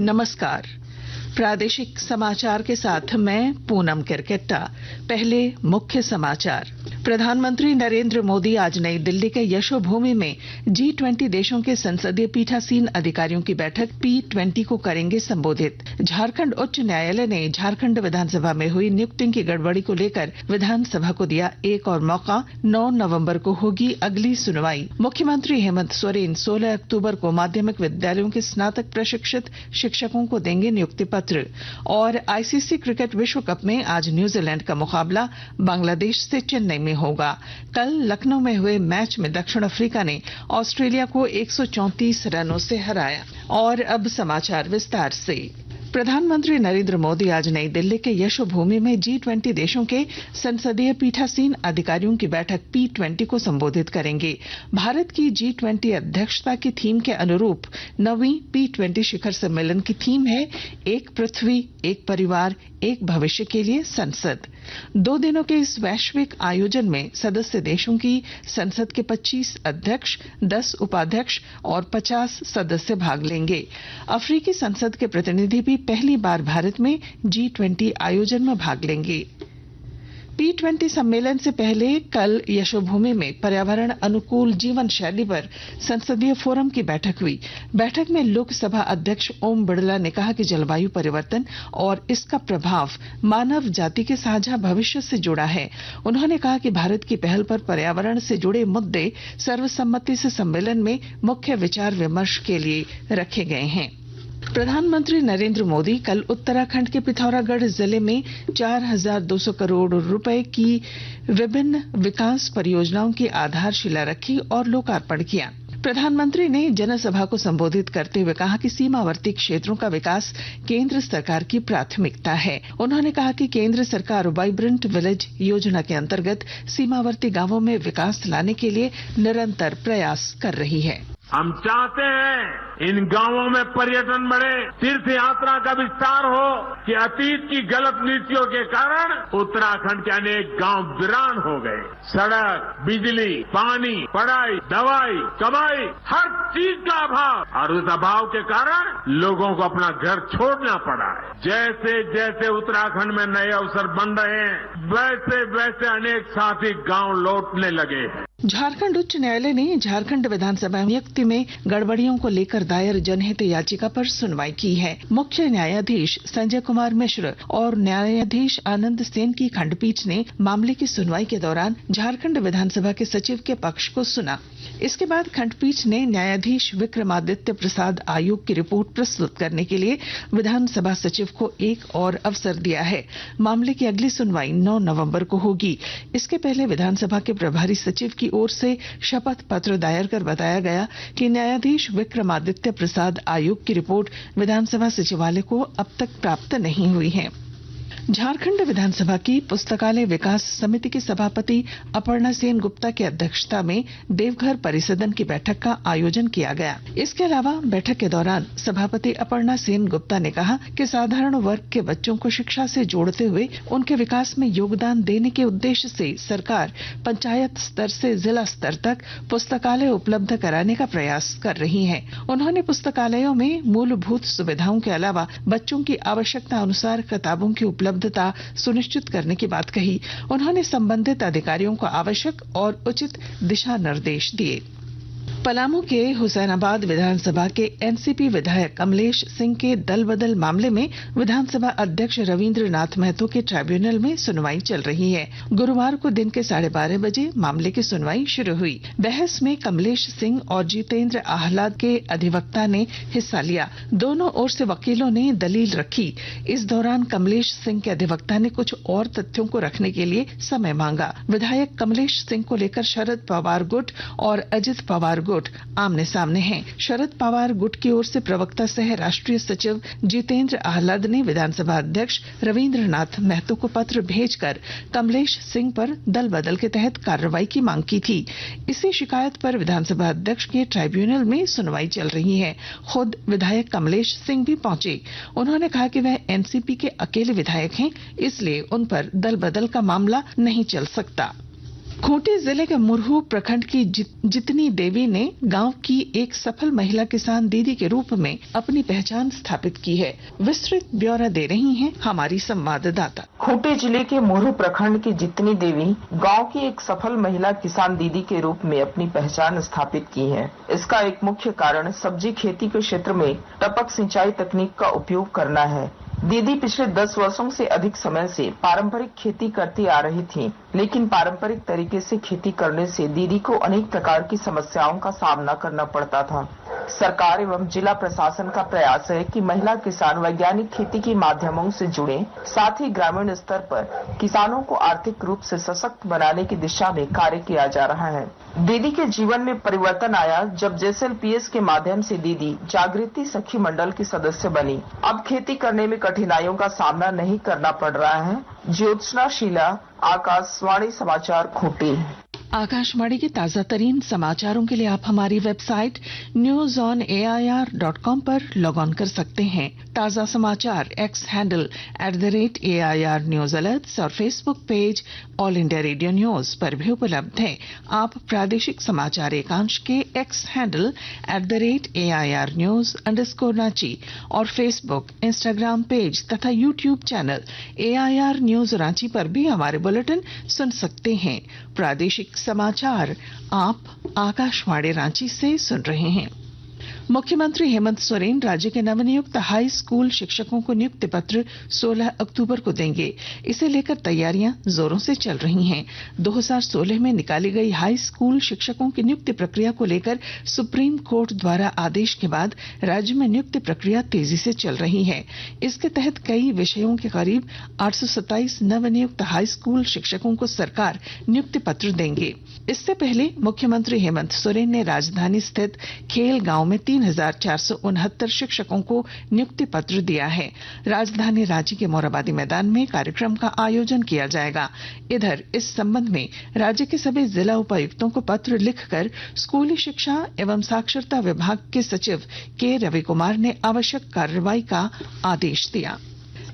नमस्कार। प्रादेशिक समाचार के साथ मैं पूनम किरकेट्टा। पहले मुख्य समाचार। प्रधानमंत्री नरेंद्र मोदी आज नई दिल्ली के यशोभूमि में G20 देशों के संसदीय पीठासीन अधिकारियों की बैठक P20 को करेंगे संबोधित। झारखंड उच्च न्यायालय ने झारखंड विधानसभा में हुई नियुक्ति की गड़बड़ी को लेकर विधानसभा को दिया एक और मौका। 9 नवंबर को होगी अगली सुनवाई। मुख्यमंत्री हेमंत सोरेन 16 अक्टूबर को माध्यमिक विद्यालयों के स्नातक प्रशिक्षित शिक्षकों को देंगे नियुक्ति पत्र। और आईसीसी क्रिकेट विश्व कप में आज न्यूजीलैंड का मुकाबला बांग्लादेश से चेन्नई में होगा। कल लखनऊ में हुए मैच में दक्षिण अफ्रीका ने ऑस्ट्रेलिया को 134 रनों से हराया। और अब समाचार विस्तार से। प्रधानमंत्री नरेंद्र मोदी आज नई दिल्ली के यशोभूमि में G20 देशों के संसदीय पीठासीन अधिकारियों की बैठक P20 को संबोधित करेंगे। भारत की G20 अध्यक्षता की थीम के अनुरूप 9वीं P20 शिखर सम्मेलन की थीम है एक पृथ्वी, एक परिवार, एक भविष्य के लिए संसद। 2 दिनों के इस वैश्विक आयोजन में सदस्य देशों की संसद के 25 अध्यक्ष, 10 उपाध्यक्ष और 50 सदस्य भाग लेंगे। अफ्रीकी संसद के प्रतिनिधि भी पहली बार भारत में G20 आयोजन में भाग लेंगे। P20 सम्मेलन से पहले कल यशोभूमि में पर्यावरण अनुकूल जीवन शैली पर संसदीय फोरम की बैठक हुई। बैठक में लोकसभा अध्यक्ष ओम बिरला ने कहा कि जलवायु परिवर्तन और इसका प्रभाव मानव जाति के साझा भविष्य से जुड़ा है। उन्होंने कहा कि भारत की पहल पर पर्यावरण से जुड़े मुद्दे सर्वसम्मति से सम्मेलन में मुख्य विचार विमर्श के लिए रखे गए हैं। प्रधानमंत्री नरेंद्र मोदी कल उत्तराखंड के पिथौरागढ़ जिले में 4,200 करोड़ रुपए की विभिन्न विकास परियोजनाओं की आधारशिला रखी और लोकार्पण किया। प्रधानमंत्री ने जनसभा को संबोधित करते हुए कहा कि सीमावर्ती क्षेत्रों का विकास केंद्र सरकार की प्राथमिकता है। उन्होंने कहा कि केंद्र सरकार वाइब्रेंट विलेज योजना के अंतर्गत सीमावर्ती गांवों में विकास लाने के लिए निरंतर प्रयास कर रही है। हम चाहते हैं इन गांवों में पर्यटन बढ़े, तीर्थ यात्रा का विस्तार हो कि अतीत की गलत नीतियों के कारण उत्तराखंड के अनेक गांव वीरान हो गए। सड़क, बिजली, पानी, पढ़ाई, दवाई, कमाई, हर चीज का अभाव और उस अभाव के कारण लोगों को अपना घर छोड़ना पड़ा है। जैसे जैसे उत्तराखंड में नए अवसर बन रहे हैं वैसे वैसे अनेक साथी गांव लौटने लगे हैं। झारखंड उच्च न्यायालय ने झारखंड विधानसभा नियुक्ति में गड़बड़ियों को लेकर दायर जनहित याचिका पर सुनवाई की है। मुख्य न्यायाधीश संजय कुमार मिश्र और न्यायाधीश आनंद सेन की खंडपीठ ने मामले की सुनवाई के दौरान झारखंड विधानसभा के सचिव के पक्ष को सुना। इसके बाद खंडपीठ ने न्यायाधीश विक्रमादित्य प्रसाद आयोग की रिपोर्ट प्रस्तुत करने के लिए विधानसभा सचिव को एक और अवसर दिया है। मामले की अगली सुनवाई 9 नवंबर को होगी। इसके पहले विधानसभा के प्रभारी सचिव की ओर से शपथ पत्र दायर कर बताया गया कि न्यायाधीश विक्रमादित्य प्रसाद आयोग की रिपोर्ट विधानसभा सचिवालय को अब तक प्राप्त नहीं हुई है। झारखंड विधानसभा की पुस्तकालय विकास समिति के सभापति अपर्णा सेन गुप्ता की अध्यक्षता में देवघर परिसदन की बैठक का आयोजन किया गया। इसके अलावा बैठक के दौरान सभापति अपर्णा सेन गुप्ता ने कहा कि साधारण वर्ग के बच्चों को शिक्षा से जोड़ते हुए उनके विकास में योगदान देने के उद्देश्य से सरकार पंचायत स्तर से जिला स्तर तक पुस्तकालय उपलब्ध कराने का प्रयास कर रही है। उन्होंने पुस्तकालयों में मूलभूत सुविधाओं के अलावा बच्चों की आवश्यकता अनुसार किताबों की उपलब्धता सुनिश्चित करने की बात कही। उन्होंने संबंधित अधिकारियों को आवश्यक और उचित दिशा निर्देश दिए। पलामू के हुसैनाबाद विधानसभा के एनसीपी विधायक कमलेश सिंह के दल बदल मामले में विधानसभा अध्यक्ष रविंद्र नाथ महतो के ट्राइब्यूनल में सुनवाई चल रही है। गुरुवार को दिन के 12:30 बजे मामले की सुनवाई शुरू हुई। बहस में कमलेश सिंह और जितेंद्र आहलाद के अधिवक्ता ने हिस्सा लिया। दोनों ओर से वकीलों ने दलील रखी। इस दौरान कमलेश सिंह के अधिवक्ता ने कुछ और तथ्यों को रखने के लिए समय मांगा। विधायक कमलेश सिंह को लेकर शरद पवार गुट और अजित पवार गुट आमने सामने हैं। शरद पवार गुट की ओर से प्रवक्ता सह राष्ट्रीय सचिव जितेंद्र आहलाद ने विधानसभा अध्यक्ष रविंद्र नाथ महतो को पत्र भेजकर कमलेश सिंह पर दल बदल के तहत कार्रवाई की मांग की थी। इसी शिकायत पर विधानसभा अध्यक्ष के ट्राइब्यूनल में सुनवाई चल रही है। खुद विधायक कमलेश सिंह भी पहुंचे। उन्होंने कहा कि वह एनसीपी के अकेले विधायक हैं, इसलिए उन पर दल बदल का मामला नहीं चल सकता। खूंटी जिले के मुरहू प्रखंड की जितनी देवी ने गांव की एक सफल महिला किसान दीदी के रूप में अपनी पहचान स्थापित की है। विस्तृत ब्यौरा दे रही हैं हमारी संवाददाता। खूंटी जिले के मुरहू प्रखंड की जितनी देवी गांव की एक सफल महिला किसान दीदी के रूप में अपनी पहचान स्थापित की है। इसका एक मुख्य कारण सब्जी खेती के क्षेत्र में टपक सिंचाई तकनीक का उपयोग करना है। दीदी पिछले 10 वर्षों से अधिक समय से पारंपरिक खेती करती आ रही थी, लेकिन पारंपरिक तरीके से खेती करने से दीदी को अनेक प्रकार की समस्याओं का सामना करना पड़ता था। सरकार एवं जिला प्रशासन का प्रयास है कि महिला किसान वैज्ञानिक खेती के माध्यमों से जुड़े, साथ ही ग्रामीण स्तर पर किसानों को आर्थिक रूप से सशक्त बनाने की दिशा में कार्य किया जा रहा है। दीदी के जीवन में परिवर्तन आया जब JSLPS के माध्यम से दीदी जागृति सखी मंडल की सदस्य बनी। अब खेती करने में कठिनाइयों का सामना नहीं करना पड़ रहा है। ज्योत्सना शीला, आकाशवाणी समाचार खूंटी। आकाशवाणी के ताजा तरीन समाचारों के लिए आप हमारी वेबसाइट newsonair.com पर लॉग ऑन कर सकते हैं। ताजा समाचार X handle @AIR news alerts और Facebook page all India radio news पर भी उपलब्ध है। आप प्रादेशिक समाचार एकांश के एक्स हैंडल @AIR न्यूज _ और फेसबुक, इंस्टाग्राम पेज तथा YouTube channel AIR news Ranchi पर भी हमारे बुलेटिन सुन सकते हैं। प्रादेशिक समाचार आप आकाशवाणी रांची से सुन रहे हैं। मुख्यमंत्री हेमंत सोरेन राज्य के नवनियुक्त हाई स्कूल शिक्षकों को नियुक्ति पत्र 16 अक्टूबर को देंगे। इसे लेकर तैयारियां जोरों से चल रही हैं। 2016 में निकाली गई हाई स्कूल शिक्षकों की नियुक्ति प्रक्रिया को लेकर सुप्रीम कोर्ट द्वारा आदेश के बाद राज्य में नियुक्ति प्रक्रिया तेजी से चल रही है। इसके तहत कई विषयों के करीब 827 नवनियुक्त हाई स्कूल शिक्षकों को सरकार नियुक्ति पत्र देंगे। इससे पहले मुख्यमंत्री हेमंत सोरेन ने राजधानी स्थित खेल गांव में 3469 शिक्षकों को नियुक्ति पत्र दिया है। राजधानी रांची के मोरहाबादी मैदान में कार्यक्रम का आयोजन किया जाएगा। इधर इस संबंध में राज्य के सभी जिला उपायुक्तों को पत्र लिखकर स्कूली शिक्षा एवं साक्षरता विभाग के सचिव के रवि कुमार ने आवश्यक कार्रवाई का आदेश दिया।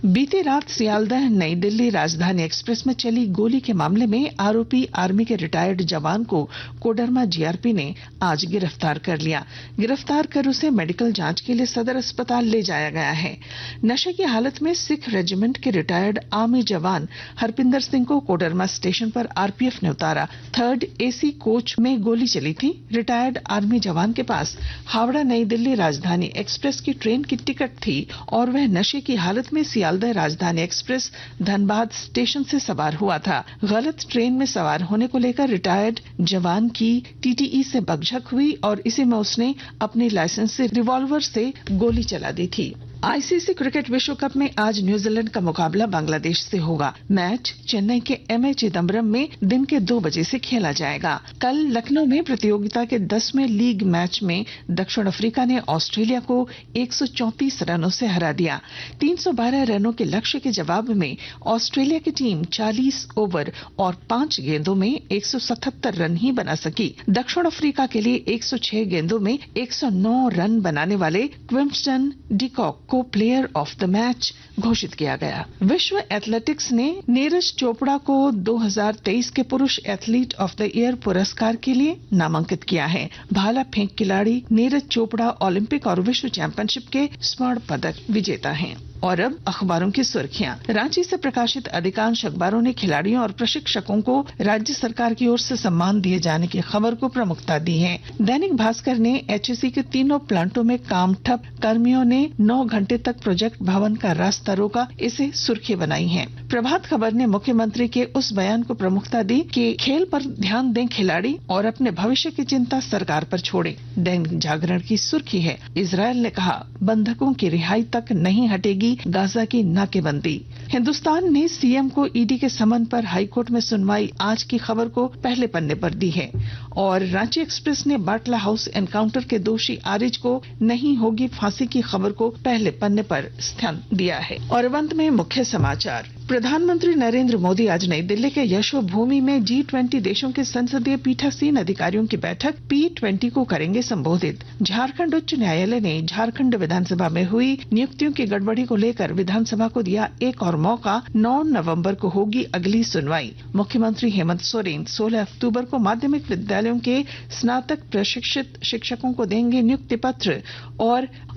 बीती रात सियालदह नई दिल्ली राजधानी एक्सप्रेस में चली गोली के मामले में आरोपी आर्मी के रिटायर्ड जवान को कोडरमा जीआरपी ने आज गिरफ्तार कर लिया। गिरफ्तार कर उसे मेडिकल जांच के लिए सदर अस्पताल ले जाया गया है। नशे की हालत में सिख रेजिमेंट के रिटायर्ड आर्मी जवान हरपिंदर सिंह को कोडरमा स्टेशन पर आरपीएफ ने उतारा। 3rd AC कोच में गोली चली थी। रिटायर्ड आर्मी जवान के पास हावड़ा नई दिल्ली राजधानी एक्सप्रेस की ट्रेन की टिकट थी और वह नशे की हालत में सियालदह राजधानी एक्सप्रेस धनबाद स्टेशन से सवार हुआ था। गलत ट्रेन में सवार होने को लेकर रिटायर्ड जवान की TTE से बकझक हुई और इसी में उसने अपने लाइसेंस से रिवॉल्वर से गोली चला दी थी। ICC क्रिकेट विश्व कप में आज न्यूजीलैंड का मुकाबला बांग्लादेश से होगा। मैच चेन्नई के MA चिदम्बरम में दिन के 2 बजे से खेला जाएगा। कल लखनऊ में प्रतियोगिता के 10वें लीग मैच में दक्षिण अफ्रीका ने ऑस्ट्रेलिया को 134 रनों से हरा दिया। 312 रनों के लक्ष्य के जवाब में ऑस्ट्रेलिया की टीम 40 ओवर और 5 गेंदों में 177 रन ही बना सकी। दक्षिण अफ्रीका के लिए 106 गेंदों में 109 रन बनाने वाले क्विंस्टन डिकॉक को प्लेयर ऑफ द मैच घोषित किया गया। विश्व एथलेटिक्स ने नीरज चोपड़ा को 2023 के पुरुष एथलीट ऑफ द ईयर पुरस्कार के लिए नामांकित किया है। भाला फेंक खिलाड़ी नीरज चोपड़ा ओलंपिक और विश्व चैंपियनशिप के स्वर्ण पदक विजेता हैं। और अब अखबारों की सुर्खियां। रांची से प्रकाशित अधिकांश अखबारों ने खिलाड़ियों और प्रशिक्षकों को राज्य सरकार की ओर से सम्मान दिए जाने की खबर को प्रमुखता दी है। दैनिक भास्कर ने HEC के तीनों प्लांटों में काम ठप, कर्मियों ने 9 घंटे तक प्रोजेक्ट भवन का रास्ता रोका, इसे सुर्खी बनाई है। प्रभात खबर ने मुख्यमंत्री के उस बयान को प्रमुखता दी कि खेल पर ध्यान दें खिलाड़ी और अपने भविष्य की चिंता सरकार पर छोड़े। दैनिक जागरण की सुर्खी है, इजरायल ने कहा बंधकों की रिहाई तक नहीं हटेगी गाजा की नाकेबंदी। हिंदुस्तान ने सीएम को ईडी के समन पर हाईकोर्ट में सुनवाई आज की खबर को पहले पन्ने पर दी है। और रांची एक्सप्रेस ने बाटला हाउस एनकाउंटर के दोषी आरिज को नहीं होगी फांसी की खबर को पहले पन्ने पर स्थान दिया है। और अंत में मुख्य समाचार। प्रधानमंत्री नरेंद्र मोदी आज नई दिल्ली के यशोभूमि में G20 देशों के संसदीय पीठासीन अधिकारियों की बैठक P20 को करेंगे संबोधित। झारखंड उच्च न्यायालय ने झारखंड विधानसभा में हुई नियुक्तियों की गड़बड़ी को लेकर विधानसभा को दिया एक और मौका। 9 नवंबर को होगी अगली सुनवाई। मुख्यमंत्री हेमंत सोरेन 16 अक्टूबर को माध्यमिक विद्यालयों के स्नातक प्रशिक्षित शिक्षकों को देंगे नियुक्ति पत्र।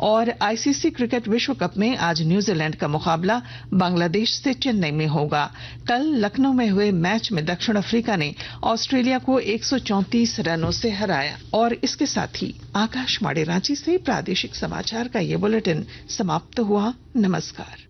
और आईसीसी क्रिकेट विश्व कप में आज न्यूजीलैंड का मुकाबला बांग्लादेश से चेन्नई में होगा। कल लखनऊ में हुए मैच में दक्षिण अफ्रीका ने ऑस्ट्रेलिया को 134 रनों से हराया। और इसके साथ ही आकाशवाणी रांची से प्रादेशिक समाचार का ये बुलेटिन समाप्त हुआ। नमस्कार।